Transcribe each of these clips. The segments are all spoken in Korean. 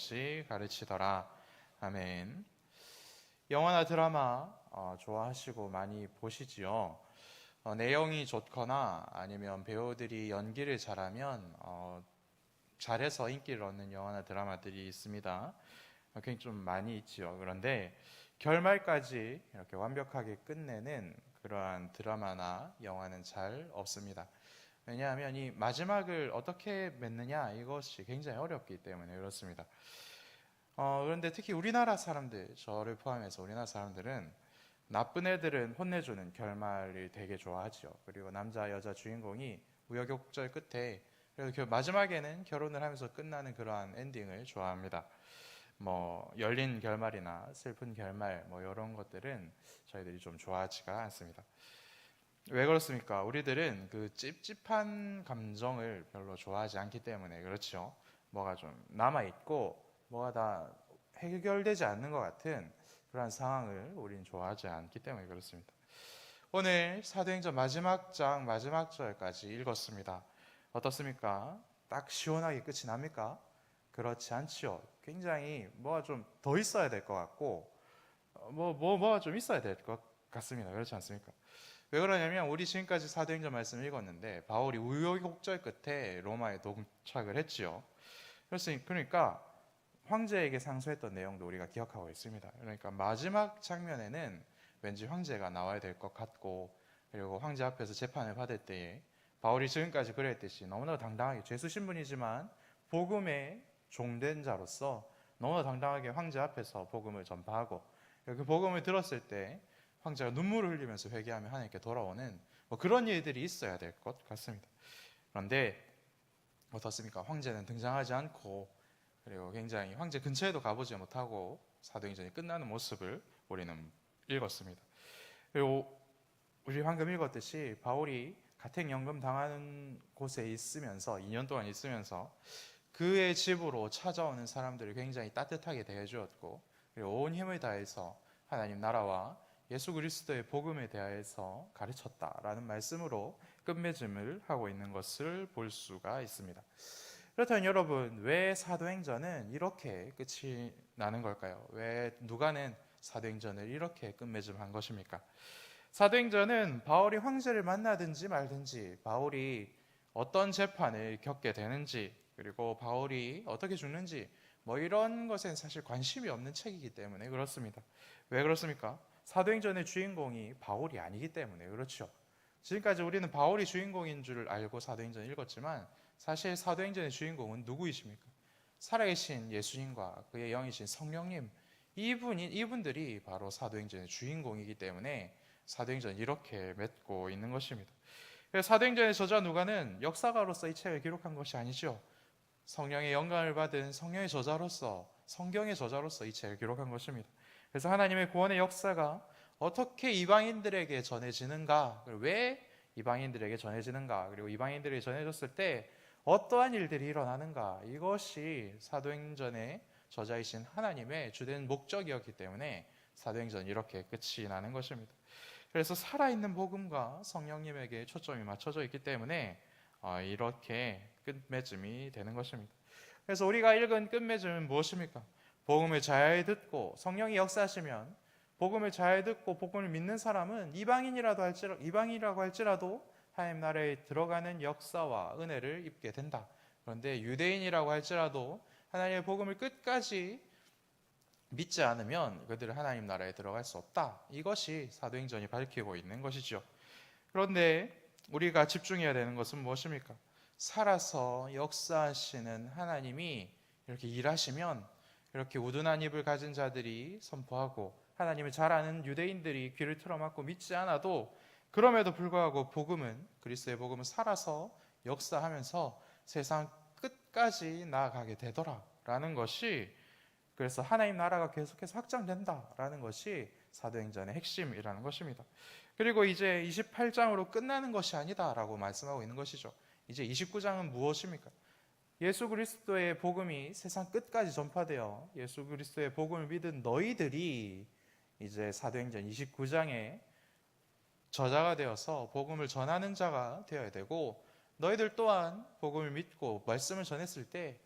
끊임없이 가르치더라. 아멘. 영화나 드라마 좋아하시고 많이 보시지요. 내용이 좋거나 아니면 배우들이 연기를 잘하면 잘해서 인기를 얻는 영화나 드라마들이 있습니다. 굉장히 좀 많이 있지요. 그런데 결말까지 이렇게 완벽하게 끝내는 그러한 드라마나 영화는 잘 없습니다. 왜냐하면 이 마지막을 어떻게 맺느냐 이것이 굉장히 어렵기 때문에 그렇습니다. 그런데 특히 우리나라 사람들, 저를 포함해서 우리나라 사람들은 나쁜 애들은 혼내주는 결말을 되게 좋아하죠. 그리고 남자 여자 주인공이 우여곡절 끝에 그래서 마지막에는 결혼을 하면서 끝나는 그러한 엔딩을 좋아합니다. 뭐 열린 결말이나 슬픈 결말 뭐 이런 것들은 저희들이 좀 좋아하지가 않습니다. 왜 그렇습니까? 우리들은 그 찝찝한 감정을 별로 좋아하지 않기 때문에 그렇죠. 뭐가 좀 남아있고 뭐가 다 해결되지 않는 것 같은 그런 상황을 우리는 좋아하지 않기 때문에 그렇습니다. 오늘 사도행전 마지막 장 마지막 절까지 읽었습니다. 어떻습니까? 딱 시원하게 끝이 납니까? 그렇지 않지요. 굉장히 뭐가 좀 더 있어야 될 것 같고 뭐가 좀 있어야 될 것 같습니다. 그렇지 않습니까? 왜 그러냐면 우리 지금까지 사도행전 말씀을 읽었는데 바울이 우여곡절 끝에 로마에 도착을 했지요. 그러니까 황제에게 상소했던 내용도 우리가 기억하고 있습니다. 그러니까 마지막 장면에는 왠지 황제가 나와야 될 것 같고 그리고 황제 앞에서 재판을 받을 때에 바울이 지금까지 그랬듯이 너무나 당당하게 죄수 신분이지만 복음의 종된 자로서 너무나 당당하게 황제 앞에서 복음을 전파하고 그 복음을 들었을 때 황제가 눈물을 흘리면서 회개하며 하나님께 돌아오는 뭐 그런 일들이 있어야 될 것 같습니다. 그런데 어떻습니까? 황제는 등장하지 않고 그리고 굉장히 황제 근처에도 가보지 못하고 사도행전이 끝나는 모습을 우리는 읽었습니다. 그리고 우리 방금 읽었듯이 바울이 가택연금 당하는 곳에 있으면서 2년 동안 있으면서 그의 집으로 찾아오는 사람들을 굉장히 따뜻하게 대해주었고 그리고 온 힘을 다해서 하나님 나라와 예수 그리스도의 복음에 대하여서 가르쳤다라는 말씀으로 끝맺음을 하고 있는 것을 볼 수가 있습니다. 그렇다면 여러분, 왜 사도행전은 이렇게 끝이 나는 걸까요? 왜 누가는 사도행전을 이렇게 끝맺음한 것입니까? 사도행전은 바울이 황제를 만나든지 말든지 바울이 어떤 재판을 겪게 되는지 그리고 바울이 어떻게 죽는지 뭐 이런 것엔 사실 관심이 없는 책이기 때문에 그렇습니다. 왜 그렇습니까? 사도행전의 주인공이 바울이 아니기 때문에 그렇죠. 지금까지 우리는 바울이 주인공인 줄 알고 사도행전을 읽었지만 사실 사도행전의 주인공은 누구이십니까? 살아계신 예수님과 그의 영이신 성령님 이분들이 바로 사도행전의 주인공이기 때문에 사도행전을 이렇게 맺고 있는 것입니다. 사도행전의 저자 누가는 역사가로서 이 책을 기록한 것이 아니죠. 성령의 영감을 받은 성령의 저자로서 성경의 저자로서 이 책을 기록한 것입니다. 그래서 하나님의 구원의 역사가 어떻게 이방인들에게 전해지는가, 왜 이방인들에게 전해지는가, 그리고 이방인들에게 전해졌을 때 어떠한 일들이 일어나는가, 이것이 사도행전의 저자이신 하나님의 주된 목적이었기 때문에 사도행전이 이렇게 끝이 나는 것입니다. 그래서 살아있는 복음과 성령님에게 초점이 맞춰져 있기 때문에 이렇게 끝맺음이 되는 것입니다. 그래서 우리가 읽은 끝맺음은 무엇입니까? 복음을 잘 듣고 성령이 역사하시면 복음을 잘 듣고 복음을 믿는 사람은 이방인이라고 할지라도 하나님 나라에 들어가는 역사와 은혜를 입게 된다. 그런데 유대인이라고 할지라도 하나님의 복음을 끝까지 믿지 않으면 그들은 하나님 나라에 들어갈 수 없다. 이것이 사도행전이 밝히고 있는 것이죠. 그런데 우리가 집중해야 되는 것은 무엇입니까? 살아서 역사하시는 하나님이 이렇게 일하시면 이렇게 우둔한 입을 가진 자들이 선포하고 하나님을 잘 아는 유대인들이 귀를 틀어막고 믿지 않아도 그럼에도 불구하고 그리스도의 복음은 살아서 역사하면서 세상 끝까지 나아가게 되더라라는 것이 그래서 하나님 나라가 계속해서 확장된다라는 것이 사도행전의 핵심이라는 것입니다. 그리고 이제 28장으로 끝나는 것이 아니다라고 말씀하고 있는 것이죠. 이제 29장은 무엇입니까? 예수 그리스도의 복음이 세상 끝까지 전파되어 예수 그리스도의 복음을 믿은 너희들이 이제 사도행전 29장에 저자가 되어서 복음을 전하는 자가 되어야 되고 너희들 또한 복음을 믿고 말씀을 전했을 때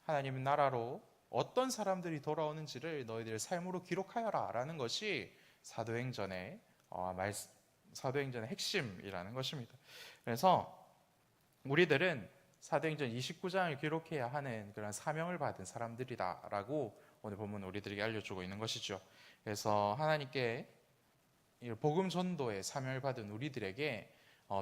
하나님의 나라로 어떤 사람들이 돌아오는지를 너희들의 삶으로 기록하여라 라는 것이 사도행전의 핵심이라는 것입니다. 그래서 우리들은 사도행전 29장을 기록해야 하는 그런 사명을 받은 사람들이다라고 오늘 본문 우리들에게 알려주고 있는 것이죠. 그래서 하나님께 복음 전도의 사명을 받은 우리들에게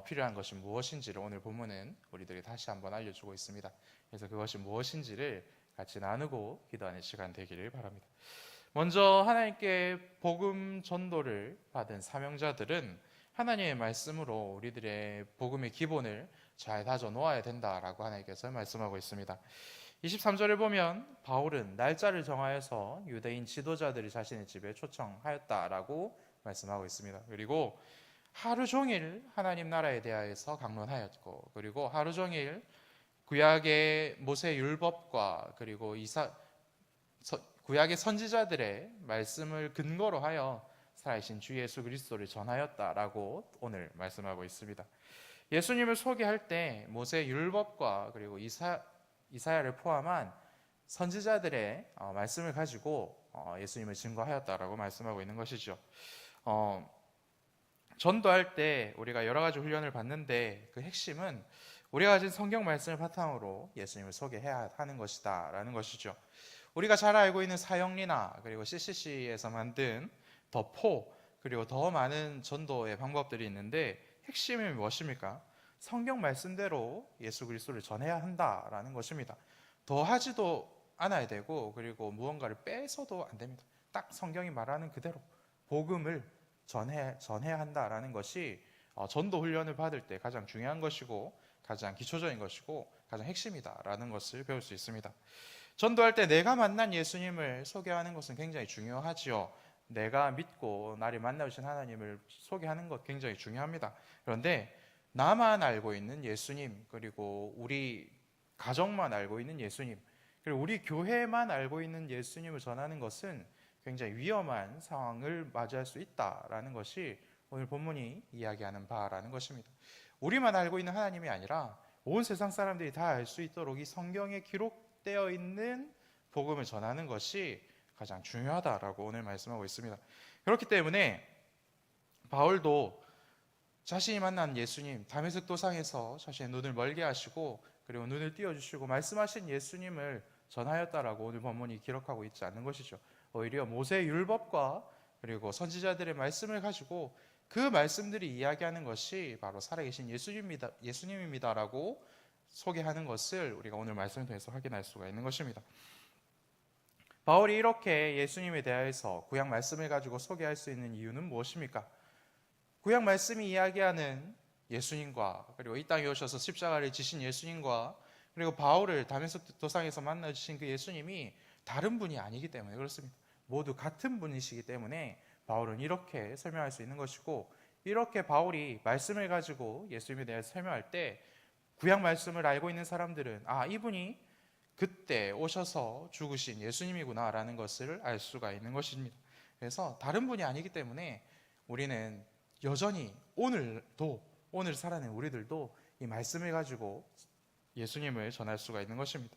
필요한 것이 무엇인지를 오늘 본문은 우리들이 다시 한번 알려주고 있습니다. 그래서 그것이 무엇인지를 같이 나누고 기도하는 시간 되기를 바랍니다. 먼저 하나님께 복음 전도를 받은 사명자들은 하나님의 말씀으로 우리들의 복음의 기본을 잘 다져 놓아야 된다라고 하나님께서 말씀하고 있습니다. 23절을 보면 바울은 날짜를 정하여서 유대인 지도자들이 자신의 집에 초청하였다라고 말씀하고 있습니다. 그리고 하루 종일 하나님 나라에 대하여서 강론하였고, 그리고 하루 종일 구약의 모세 율법과 그리고 구약의 선지자들의 말씀을 근거로 하여 살아계신 주 예수 그리스도를 전하였다라고 오늘 말씀하고 있습니다. 예수님을 소개할 때 모세 율법과 그리고 이사야를 포함한 선지자들의 말씀을 가지고 예수님을 증거하였다라고 말씀하고 있는 것이죠. 전도할 때 우리가 여러 가지 훈련을 받는데 그 핵심은 우리가 가진 성경 말씀을 바탕으로 예수님을 소개해야 하는 것이다 라는 것이죠. 우리가 잘 알고 있는 사형리나 그리고 CCC에서 만든 더 그리고 더 많은 전도의 방법들이 있는데 핵심이 무엇입니까? 성경 말씀대로 예수 그리스도를 전해야 한다라는 것입니다. 더 하지도 않아야 되고 그리고 무언가를 빼서도 안 됩니다. 딱 성경이 말하는 그대로 복음을 전해야 한다라는 것이 전도 훈련을 받을 때 가장 중요한 것이고 가장 기초적인 것이고 가장 핵심이다라는 것을 배울 수 있습니다. 전도할 때 내가 만난 예수님을 소개하는 것은 굉장히 중요하지요. 내가 믿고 나를 만나주신 하나님을 소개하는 것 굉장히 중요합니다. 그런데 나만 알고 있는 예수님, 그리고 우리 가정만 알고 있는 예수님, 그리고 우리 교회만 알고 있는 예수님을 전하는 것은 굉장히 위험한 상황을 맞이할 수 있다라는 것이 오늘 본문이 이야기하는 바라는 것입니다. 우리만 알고 있는 하나님이 아니라 온 세상 사람들이 다 알 수 있도록 이 성경에 기록되어 있는 복음을 전하는 것이 가장 중요하다라고 오늘 말씀하고 있습니다. 그렇기 때문에 바울도 자신이 만난 예수님, 다메섹 도상에서 자신의 눈을 멀게 하시고 그리고 눈을 띄워주시고 말씀하신 예수님을 전하였다라고 오늘 본문이 기록하고 있지 않는 것이죠. 오히려 모세 율법과 그리고 선지자들의 말씀을 가지고 그 말씀들이 이야기하는 것이 바로 살아계신 예수님입니다라고 소개하는 것을 우리가 오늘 말씀을 통해서 확인할 수가 있는 것입니다. 바울이 이렇게 예수님에 대해서 구약 말씀을 가지고 소개할 수 있는 이유는 무엇입니까? 구약 말씀이 이야기하는 예수님과 그리고 이 땅에 오셔서 십자가를 지신 예수님과 그리고 바울을 다메섹 도상에서 만나주신 그 예수님이 다른 분이 아니기 때문에 그렇습니다. 모두 같은 분이시기 때문에 바울은 이렇게 설명할 수 있는 것이고, 이렇게 바울이 말씀을 가지고 예수님에 대해서 설명할 때 구약 말씀을 알고 있는 사람들은 이분이 그때 오셔서 죽으신 예수님이구나 라는 것을 알 수가 있는 것입니다. 그래서 다른 분이 아니기 때문에 우리는 여전히 오늘 살아낸 우리들도 이 말씀을 가지고 예수님을 전할 수가 있는 것입니다.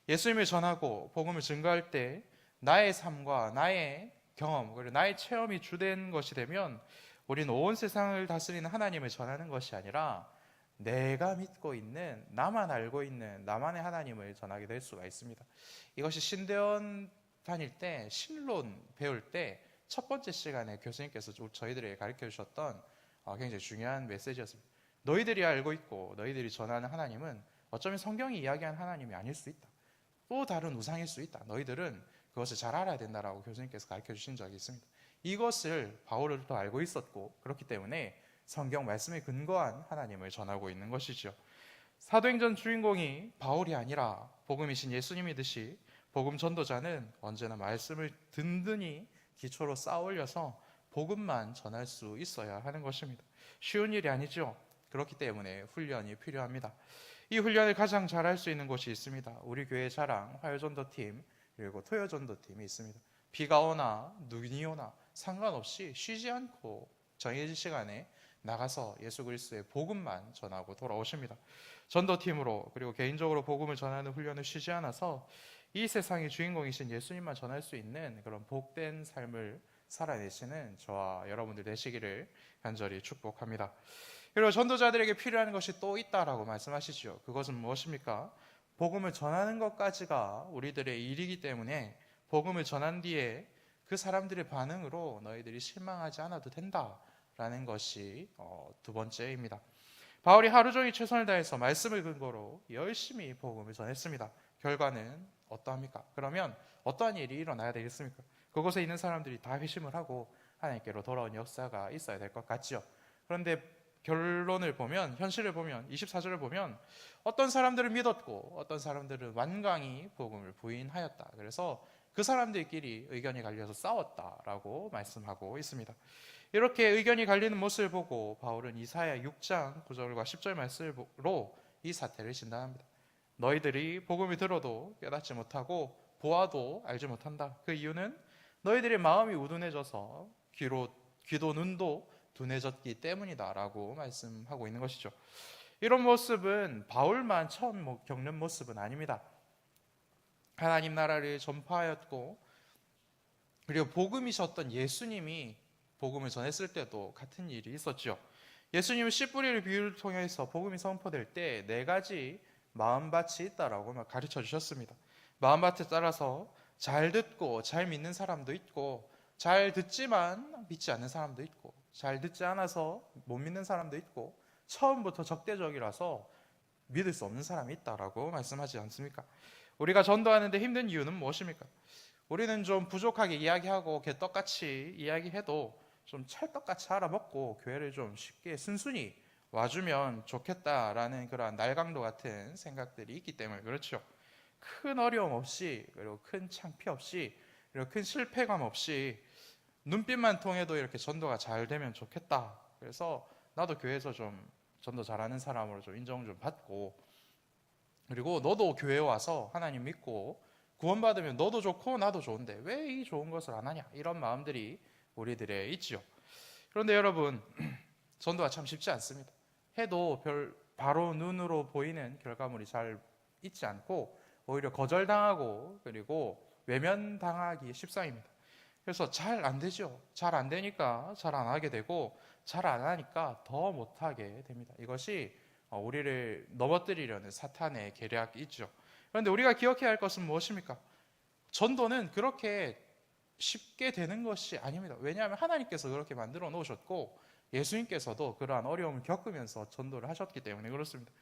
예수님을 전하고 복음을 증거할 때 나의 삶과 나의 경험 그리고 나의 체험이 주된 것이 되면 우리는 온 세상을 다스리는 하나님을 전하는 것이 아니라 내가 믿고 있는, 나만 알고 있는 나만의 하나님을 전하게 될 수가 있습니다. 이것이 신대원 다닐 때 신론 배울 때 첫 번째 시간에 교수님께서 저희들에게 가르쳐 주셨던 굉장히 중요한 메시지였습니다. 너희들이 알고 있고 너희들이 전하는 하나님은 어쩌면 성경이 이야기하는 하나님이 아닐 수 있다. 또 다른 우상일 수 있다. 너희들은 그것을 잘 알아야 된다라고 교수님께서 가르쳐 주신 적이 있습니다. 이것을 바울도 알고 있었고 그렇기 때문에 성경 말씀에 근거한 하나님을 전하고 있는 것이죠. 사도행전 주인공이 바울이 아니라 복음이신 예수님이듯이 복음 전도자는 언제나 말씀을 든든히 기초로 쌓아 올려서 복음만 전할 수 있어야 하는 것입니다. 쉬운 일이 아니죠. 그렇기 때문에 훈련이 필요합니다. 이 훈련을 가장 잘할 수 있는 곳이 있습니다. 우리 교회 자랑 화요전도팀 그리고 토요전도팀이 있습니다. 비가 오나 눈이 오나 상관없이 쉬지 않고 정해진 시간에 나가서 예수 그리스도의 복음만 전하고 돌아오십니다. 전도팀으로 그리고 개인적으로 복음을 전하는 훈련을 쉬지 않아서 이 세상의 주인공이신 예수님만 전할 수 있는 그런 복된 삶을 살아내시는 저와 여러분들 되시기를 간절히 축복합니다. 그리고 전도자들에게 필요한 것이 또 있다라고 말씀하시죠. 그것은 무엇입니까? 복음을 전하는 것까지가 우리들의 일이기 때문에 복음을 전한 뒤에 그 사람들의 반응으로 너희들이 실망하지 않아도 된다라는 것이 두 번째입니다. 바울이 하루 종일 최선을 다해서 말씀을 근거로 열심히 복음을 전했습니다. 결과는 어떠합니까? 그러면 어떠한 일이 일어나야 되겠습니까? 그곳에 있는 사람들이 다 회심을 하고 하나님께로 돌아온 역사가 있어야 될 것 같지요. 그런데 결론을 보면, 현실을 보면, 24절을 보면 어떤 사람들은 믿었고 어떤 사람들은 완강히 복음을 부인하였다. 그래서 그 사람들끼리 의견이 갈려서 싸웠다라고 말씀하고 있습니다. 이렇게 의견이 갈리는 모습을 보고 바울은 이사야 6장 9절과 10절 말씀으로 이 사태를 진단합니다. 너희들이 복음을 들어도 깨닫지 못하고 보아도 알지 못한다. 그 이유는 너희들의 마음이 우둔해져서 귀도 눈도 둔해졌기 때문이다 라고 말씀하고 있는 것이죠. 이런 모습은 바울만 처음 겪는 모습은 아닙니다. 하나님 나라를 전파하였고 그리고 복음이셨던 예수님이 복음을 전했을 때도 같은 일이 있었죠. 예수님은 씨 뿌리를 비유를 통해서 복음이 선포될 때 네 가지 마음밭이 있다라고 가르쳐 주셨습니다. 마음밭에 따라서 잘 듣고 잘 믿는 사람도 있고, 잘 듣지만 믿지 않는 사람도 있고, 잘 듣지 않아서 못 믿는 사람도 있고, 처음부터 적대적이라서 믿을 수 없는 사람이 있다라고 말씀하지 않습니까? 우리가 전도하는데 힘든 이유는 무엇입니까? 우리는 좀 부족하게 이야기하고 개떡같이 이야기해도 좀 찰떡같이 알아먹고 교회를 좀 쉽게 순순히 와주면 좋겠다라는 그런 날강도 같은 생각들이 있기 때문에 그렇죠. 큰 어려움 없이, 그리고 큰 창피 없이, 그리고 큰 실패감 없이 눈빛만 통해도 이렇게 전도가 잘 되면 좋겠다. 그래서 나도 교회에서 좀 전도 잘하는 사람으로 좀 인정 좀 받고, 그리고 너도 교회에 와서 하나님 믿고 구원받으면 너도 좋고 나도 좋은데 왜 이 좋은 것을 안 하냐, 이런 마음들이 우리들의 있지요. 그런데 여러분, 전도가 참 쉽지 않습니다. 해도 바로 눈으로 보이는 결과물이 잘 있지 않고 오히려 거절당하고 그리고 외면당하기 십상입니다. 그래서 잘 안 되죠. 잘 안 되니까 잘 안 하게 되고, 잘 안 하니까 더 못하게 됩니다. 이것이 우리를 넘어뜨리려는 사탄의 계략이 있죠. 그런데 우리가 기억해야 할 것은 무엇입니까? 전도는 그렇게 쉽게 되는 것이 아닙니다. 왜냐하면 하나님께서 그렇게 만들어 놓으셨고 예수님께서도 그러한 어려움을 겪으면서 전도를 하셨기 때문에 그렇습니다.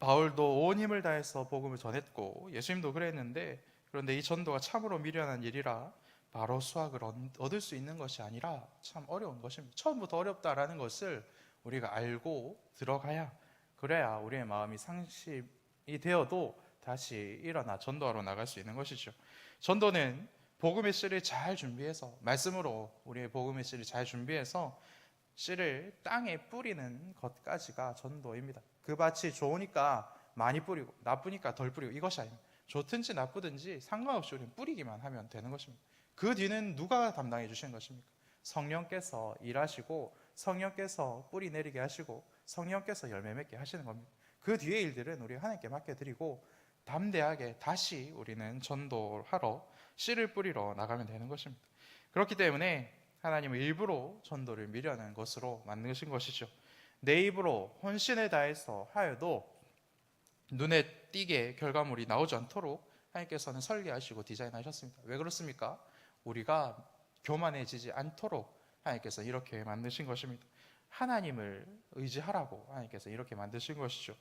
바울도 온 힘을 다해서 복음을 전했고 예수님도 그랬는데, 그런데 이 전도가 참으로 미련한 일이라 바로 수확을 얻을 수 있는 것이 아니라 참 어려운 것입니다. 처음부터 어렵다라는 것을 우리가 알고 들어가야, 그래야 우리의 마음이 상심이 되어도 다시 일어나 전도하러 나갈 수 있는 것이죠. 전도는 복음의 씨를 잘 준비해서, 말씀으로 우리의 복음의 씨를 잘 준비해서 씨를 땅에 뿌리는 것까지가 전도입니다. 그 밭이 좋으니까 많이 뿌리고 나쁘니까 덜 뿌리고 이것이 아닙니다. 좋든지 나쁘든지 상관없이 우리는 뿌리기만 하면 되는 것입니다. 그 뒤는 누가 담당해 주시는 것입니까? 성령께서 일하시고 성령께서 뿌리 내리게 하시고 성령께서 열매 맺게 하시는 겁니다. 그 뒤의 일들은 우리 하나님께 맡겨드리고 담대하게 다시 우리는 전도하러 씨를 뿌리러 나가면 되는 것입니다. 그렇기 때문에 하나님은 일부러 전도를 미련한 것으로 만드신 것이죠. 내 입으로 혼신을 다해서 하여도 눈에 띄게 결과물이 나오지 않도록 하나님께서는 설계하시고 디자인하셨습니다. 왜 그렇습니까? 우리가 교만해지지 않도록 하나님께서 이렇게 만드신 것입니다. 하나님을 의지하라고 하나님께서 이렇게 만드신 것이죠.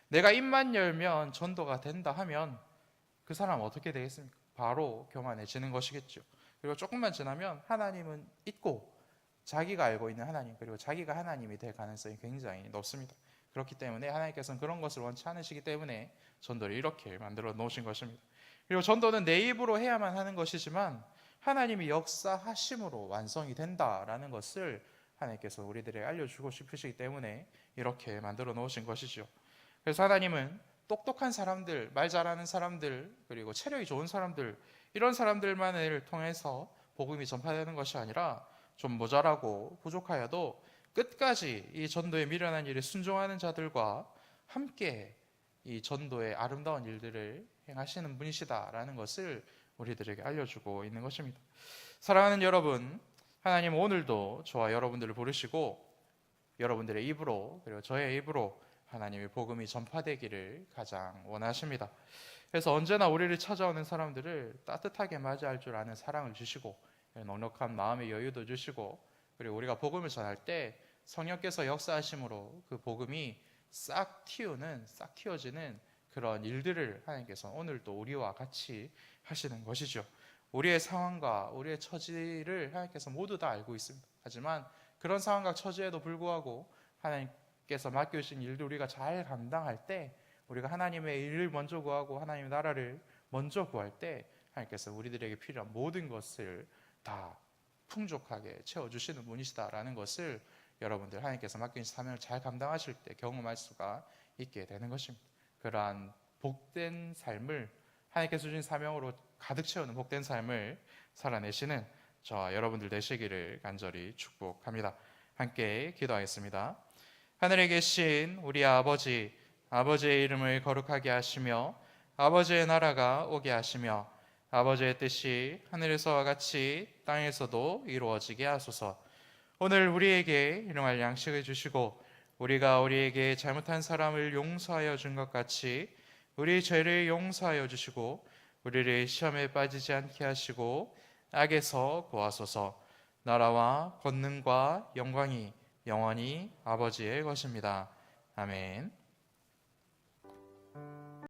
내가 입만 열면 전도가 된다 하면 그 사람은 어떻게 되겠습니까? 바로 교만해지는 것이겠죠. 그리고 조금만 지나면 하나님은 있고 자기가 알고 있는 하나님, 그리고 자기가 하나님이 될 가능성이 굉장히 높습니다. 그렇기 때문에 하나님께서는 그런 것을 원치 않으시기 때문에 전도를 이렇게 만들어 놓으신 것입니다. 그리고 전도는 내 입으로 해야만 하는 것이지만 하나님이 역사하심으로 완성이 된다라는 것을 하나님께서 우리들에게 알려주고 싶으시기 때문에 이렇게 만들어 놓으신 것이죠. 그래서 하나님은 똑똑한 사람들, 말 잘하는 사람들, 그리고 체력이 좋은 사람들, 이런 사람들만을 통해서 복음이 전파되는 것이 아니라 좀 모자라고 부족하여도 끝까지 이 전도에 미련한 일에 순종하는 자들과 함께 이 전도의 아름다운 일들을 행하시는 분이시다라는 것을 우리들에게 알려주고 있는 것입니다. 사랑하는 여러분, 하나님 오늘도 저와 여러분들을 부르시고 여러분들의 입으로 그리고 저의 입으로 하나님의 복음이 전파되기를 가장 원하십니다. 그래서 언제나 우리를 찾아오는 사람들을 따뜻하게 맞이할 줄 아는 사랑을 주시고 넉넉한 마음의 여유도 주시고, 그리고 우리가 복음을 전할 때 성령께서 역사하심으로 그 복음이 싹 틔워지는 그런 일들을 하나님께서 오늘도 우리와 같이 하시는 것이죠. 우리의 상황과 우리의 처지를 하나님께서 모두 다 알고 있습니다. 하지만 그런 상황과 처지에도 불구하고 하나님께서 맡겨주신 일들 우리가 잘 감당할 때, 우리가 하나님의 일을 먼저 구하고 하나님의 나라를 먼저 구할 때 하나님께서 우리들에게 필요한 모든 것을 다 풍족하게 채워주시는 분이시다라는 것을 여러분들 하나님께서 맡겨주신 사명을 잘 감당하실 때 경험할 수가 있게 되는 것입니다. 그러한 복된 삶을, 하나님께서 주신 사명으로 가득 채우는 복된 삶을 살아내시는 저와 여러분들 되시기를 간절히 축복합니다. 함께 기도하겠습니다. 하늘에 계신 우리 아버지, 아버지의 이름을 거룩하게 하시며 아버지의 나라가 오게 하시며 아버지의 뜻이 하늘에서와 같이 땅에서도 이루어지게 하소서. 오늘 우리에게 일용할 양식을 주시고 우리가 우리에게 잘못한 사람을 용서하여 준 것 같이 우리 죄를 용서하여 주시고 우리를 시험에 빠지지 않게 하시고 악에서 구하소서. 나라와 권능과 영광이 영원히 아버지의 것입니다. 아멘.